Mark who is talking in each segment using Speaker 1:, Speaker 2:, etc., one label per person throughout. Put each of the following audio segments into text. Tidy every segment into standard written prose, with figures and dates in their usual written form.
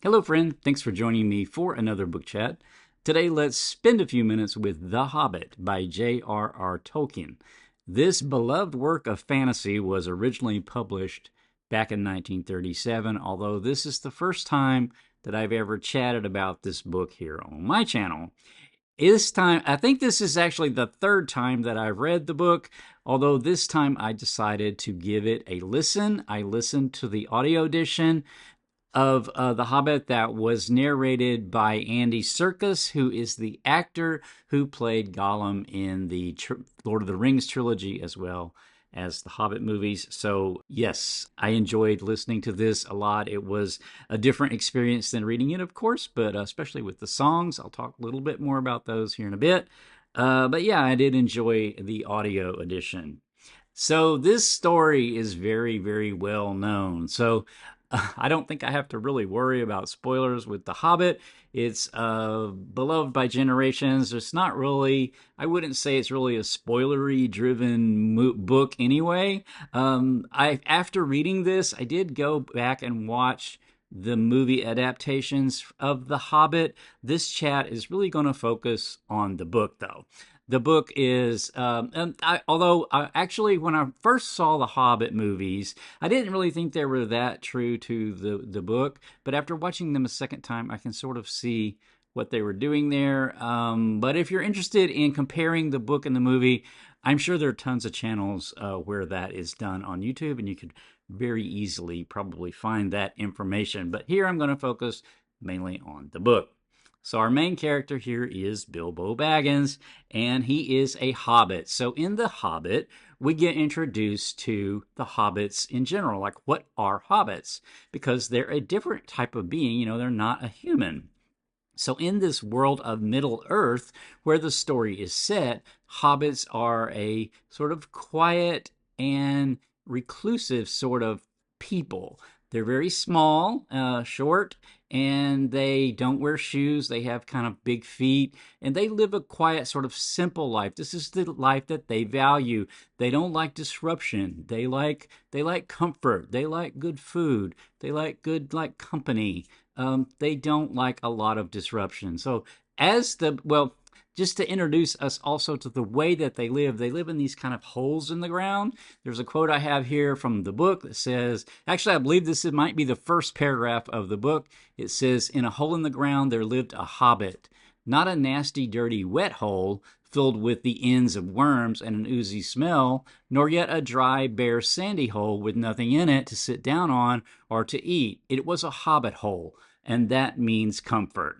Speaker 1: Hello, friend. Thanks for joining me for another book chat. Today, let's spend a few minutes with The Hobbit by J.R.R. Tolkien. This beloved work of fantasy was originally published back in 1937, although this is the first time that I've ever chatted about this book here on my channel. This time, I think this is actually the third time that I've read the book, although this time I decided to give it a listen. I listened to the audio edition of The Hobbit that was narrated by Andy Serkis, who is the actor who played Gollum in the Lord of the Rings trilogy as well as the Hobbit movies. So yes, I enjoyed listening to this a lot. It was a different experience than reading it, of course, but especially with the songs. I'll talk a little bit more about those here in a bit. But yeah, I did enjoy the audio edition. So this story is very, very well known. So I don't think I have to really worry about spoilers with The Hobbit. It's beloved by generations. It's not really, I wouldn't say it's really a spoilery driven book anyway. After reading this, I did go back and watch the movie adaptations of The Hobbit. This chat is really going to focus on the book, though. The book is, actually, when I first saw the Hobbit movies, I didn't really think they were that true to the book. But after watching them a second time, I can sort of see what they were doing there. But if you're interested in comparing the book and the movie, I'm sure there are tons of channels where that is done on YouTube, and you could very easily probably find that information. But here I'm going to focus mainly on the book. So our main character here is Bilbo Baggins, and he is a hobbit. So in The Hobbit, we get introduced to the hobbits in general. Like, what are hobbits? Because they're a different type of being. They're not a human. So in this world of Middle-earth, where the story is set, hobbits are a sort of quiet and reclusive sort of people. They're very small, short, and they don't wear shoes. They have kind of big feet, and they live a quiet, sort of simple life. This is the life that they value. They don't like disruption. They like comfort. They like good food. They like good company. They don't like a lot of disruption. So just to introduce us also to the way that they live in these kind of holes in the ground. There's a quote I have here from the book that says, actually, I believe might be the first paragraph of the book. It says, "In a hole in the ground there lived a hobbit, not a nasty, dirty, wet hole filled with the ends of worms and an oozy smell, nor yet a dry, bare, sandy hole with nothing in it to sit down on or to eat. It was a hobbit hole, and that means comfort."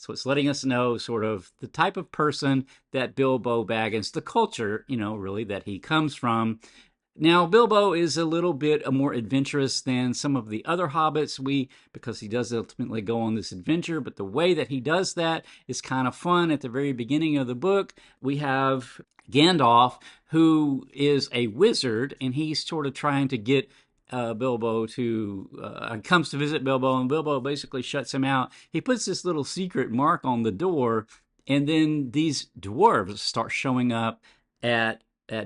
Speaker 1: So it's letting us know sort of the type of person that Bilbo Baggins, the culture, really that he comes from. Now, Bilbo is a little bit more adventurous than some of the other hobbits, because he does ultimately go on this adventure, but the way that he does that is kind of fun. At the very beginning of the book, we have Gandalf, who is a wizard, and he's sort of trying to get Bilbo comes to visit Bilbo, and Bilbo basically shuts him out. He puts this little secret mark on the door, and then these dwarves start showing up at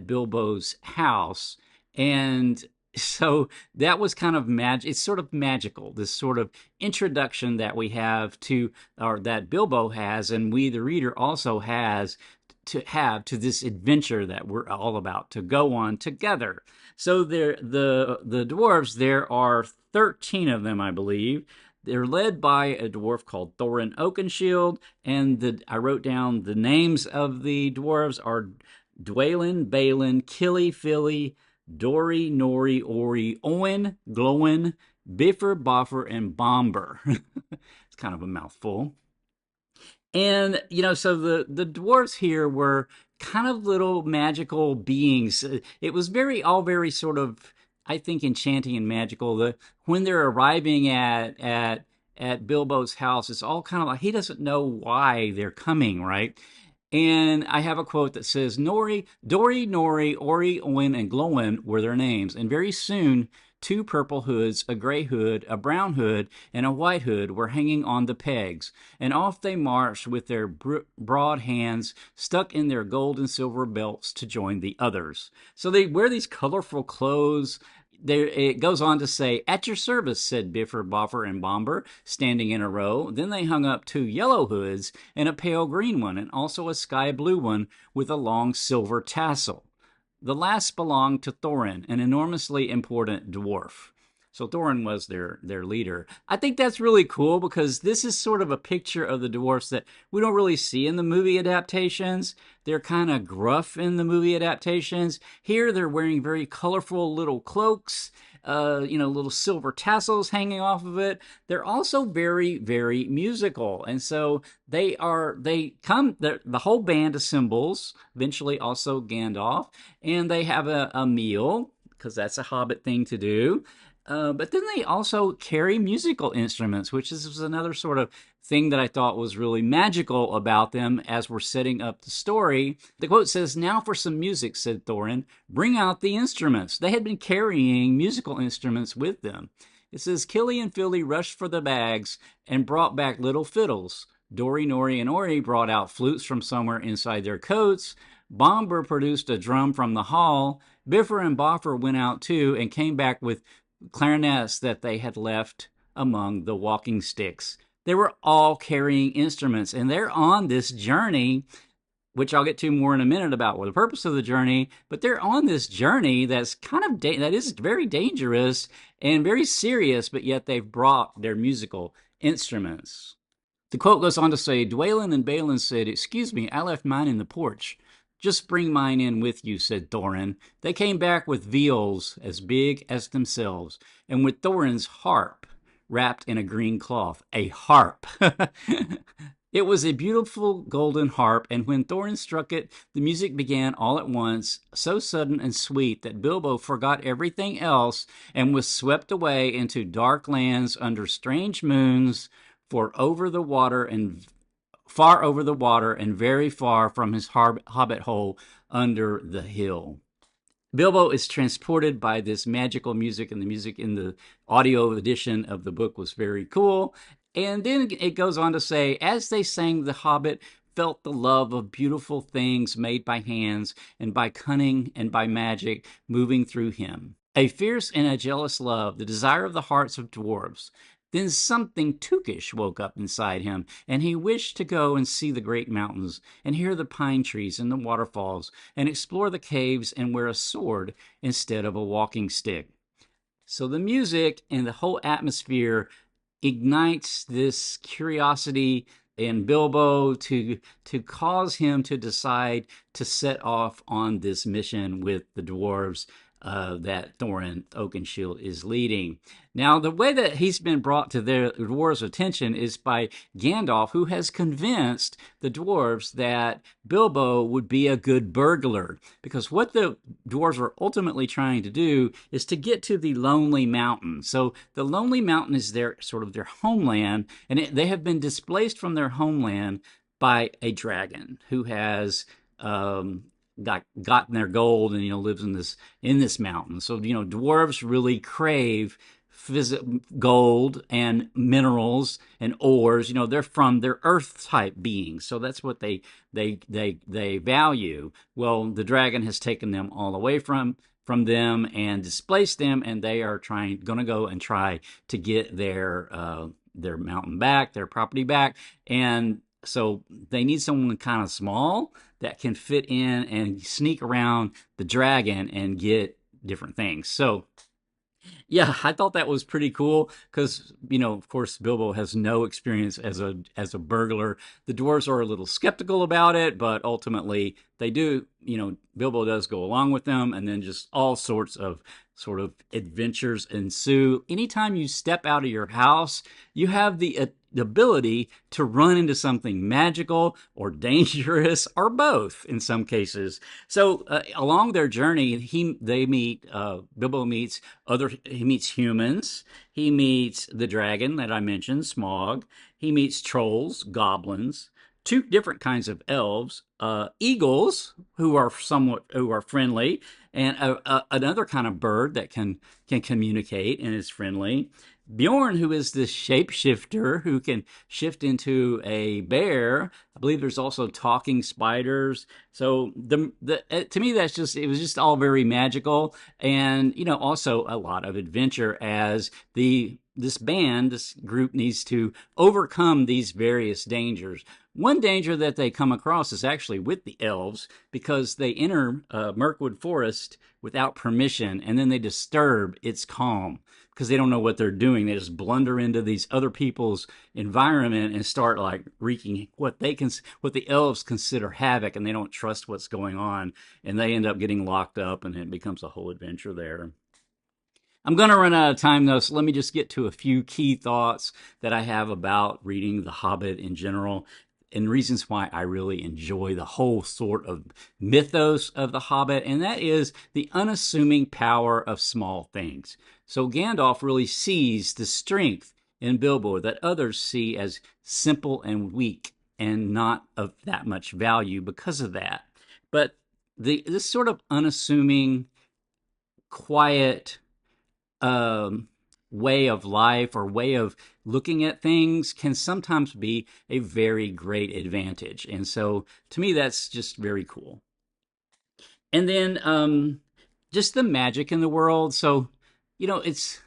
Speaker 1: Bilbo's house. And so that was kind of it's sort of magical, this sort of introduction that we have to, or that Bilbo has, and we, the reader, also has to this adventure that we're all about to go on together. So the dwarves, there are 13 of them, I believe. They're led by a dwarf called Thorin Oakenshield, and I wrote down the names of the dwarves are Dwalin, Balin, Killy, Philly, Dori, Nori, Ori, Owen, Glowin, Biffer, Boffer, and Bomber. It's kind of a mouthful. And, so the dwarves here were kind of little magical beings. It was all very sort of, I think, enchanting and magical. When they're arriving at Bilbo's house, it's all kind of like he doesn't know why they're coming, right? And I have a quote that says, Dori, Nori, Ori, Owen, and Glowin were their names. And very soon, 2 purple hoods, a gray hood, a brown hood, and a white hood were hanging on the pegs. And off they marched with their broad hands stuck in their gold and silver belts to join the others. So they wear these colorful clothes. there it goes on to say, "At your service," said Biffer, Boffer, and Bomber, standing in a row. Then they hung up 2 yellow hoods and a pale green one, and also a sky blue one with a long silver tassel. The last belonged to Thorin, an enormously important dwarf. So Thorin was their leader. I think that's really cool because this is sort of a picture of the dwarfs that we don't really see in the movie adaptations. They're kind of gruff in the movie adaptations. Here they're wearing very colorful little cloaks, little silver tassels hanging off of it. They're also very, very musical. And so the whole band assembles, eventually also Gandalf, and they have a meal because that's a Hobbit thing to do. But then they also carry musical instruments, which is another sort of thing that I thought was really magical about them as we're setting up the story. The quote says, "Now for some music," said Thorin. "Bring out the instruments." They had been carrying musical instruments with them. It says, "Killy and Philly rushed for the bags and brought back little fiddles. Dory, Nori, and Ori brought out flutes from somewhere inside their coats. Bomber produced a drum from the hall. Biffer and Boffer went out too and came back with clarinets that they had left among the walking sticks." They were all carrying instruments, and they're on this journey, which I'll get to more in a minute about what the purpose of the journey, but they're on this journey that's that is very dangerous and very serious, but yet they've brought their musical instruments. The quote goes on to say, "Dwalin and Balin said, 'Excuse me, I left mine in the porch.' 'Just bring mine in with you,' said Thorin. They came back with viols as big as themselves, and with Thorin's harp wrapped in a green cloth. A harp! It was a beautiful golden harp, and when Thorin struck it, the music began all at once, so sudden and sweet that Bilbo forgot everything else and was swept away into dark lands under strange moons, far over the water and very far from his hobbit hole under the hill." Bilbo is transported by this magical music, and the music in the audio edition of the book was very cool. And then it goes on to say, "As they sang, the Hobbit felt the love of beautiful things made by hands and by cunning and by magic moving through him. A fierce and a jealous love, the desire of the hearts of dwarves. Then something Tookish woke up inside him, and he wished to go and see the great mountains, and hear the pine trees and the waterfalls, and explore the caves and wear a sword instead of a walking stick." So the music and the whole atmosphere ignites this curiosity in Bilbo to cause him to decide to set off on this mission with the dwarves that Thorin Oakenshield is leading. Now, the way that he's been brought to the dwarves' attention is by Gandalf, who has convinced the dwarves that Bilbo would be a good burglar. Because what the dwarves are ultimately trying to do is to get to the Lonely Mountain. So the Lonely Mountain is their sort of their homeland, and they have been displaced from their homeland by a dragon who has gotten their gold and lives in this mountain. So dwarves really crave gold and minerals and ores. They're earth type beings, so that's what they value. Well, the dragon has taken them all away from them and displaced them, and they are going to go and try to get their mountain back, their property back. And so they need someone kind of small that can fit in and sneak around the dragon and get different things. So yeah, I thought that was pretty cool because, of course, Bilbo has no experience as a burglar. The dwarves are a little skeptical about it, but ultimately they do, Bilbo does go along with them, and then just all sorts of sort of adventures ensue. Anytime you step out of your house, you have the ability to run into something magical or dangerous or both in some cases. So along their journey, Bilbo meets humans. He meets the dragon that I mentioned, Smaug. He meets trolls, goblins, 2 different kinds of elves, eagles who are friendly, and another kind of bird that can communicate and is friendly. Bjorn, who is this shapeshifter who can shift into a bear. I believe there's also talking spiders. So to me, that's just it was just all very magical, and also a lot of adventure as this group needs to overcome these various dangers. One danger that they come across is actually with the elves because they enter Mirkwood Forest without permission, and then they disturb its calm because they don't know what they're doing. They just blunder into these other people's environment and start like wreaking what the elves consider havoc, and they don't trust what's going on, and they end up getting locked up, and it becomes a whole adventure there. I'm going to run out of time though, so let me just get to a few key thoughts that I have about reading The Hobbit in general and reasons why I really enjoy the whole sort of mythos of The Hobbit, and that is the unassuming power of small things. So Gandalf really sees the strength in Bilbo that others see as simple and weak and not of that much value because of that. But this sort of unassuming, quiet way of life or way of looking at things can sometimes be a very great advantage. And so to me, that's just very cool. And then just the magic in the world. So, it's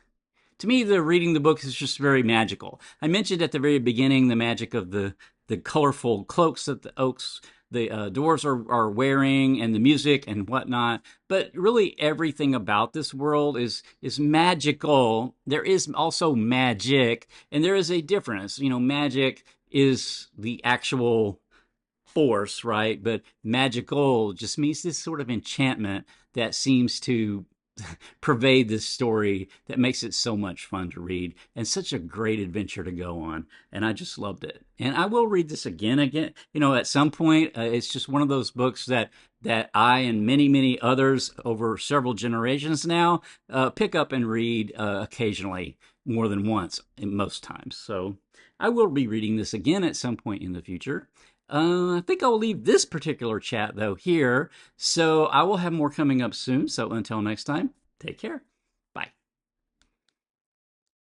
Speaker 1: to me, the reading the book is just very magical. I mentioned at the very beginning the magic of the colorful cloaks that the dwarves are wearing, and the music and whatnot. But really, everything about this world is magical. There is also magic, and there is a difference. Magic is the actual force, right? But magical just means this sort of enchantment that seems to pervade this story that makes it so much fun to read and such a great adventure to go on. And I just loved it. And I will read this again, at some point. It's just one of those books that I and many, many others over several generations now pick up and read occasionally, more than once, most times. So I will be reading this again at some point in the future. I think I'll leave this particular chat, though, here. So I will have more coming up soon. So until next time, take care.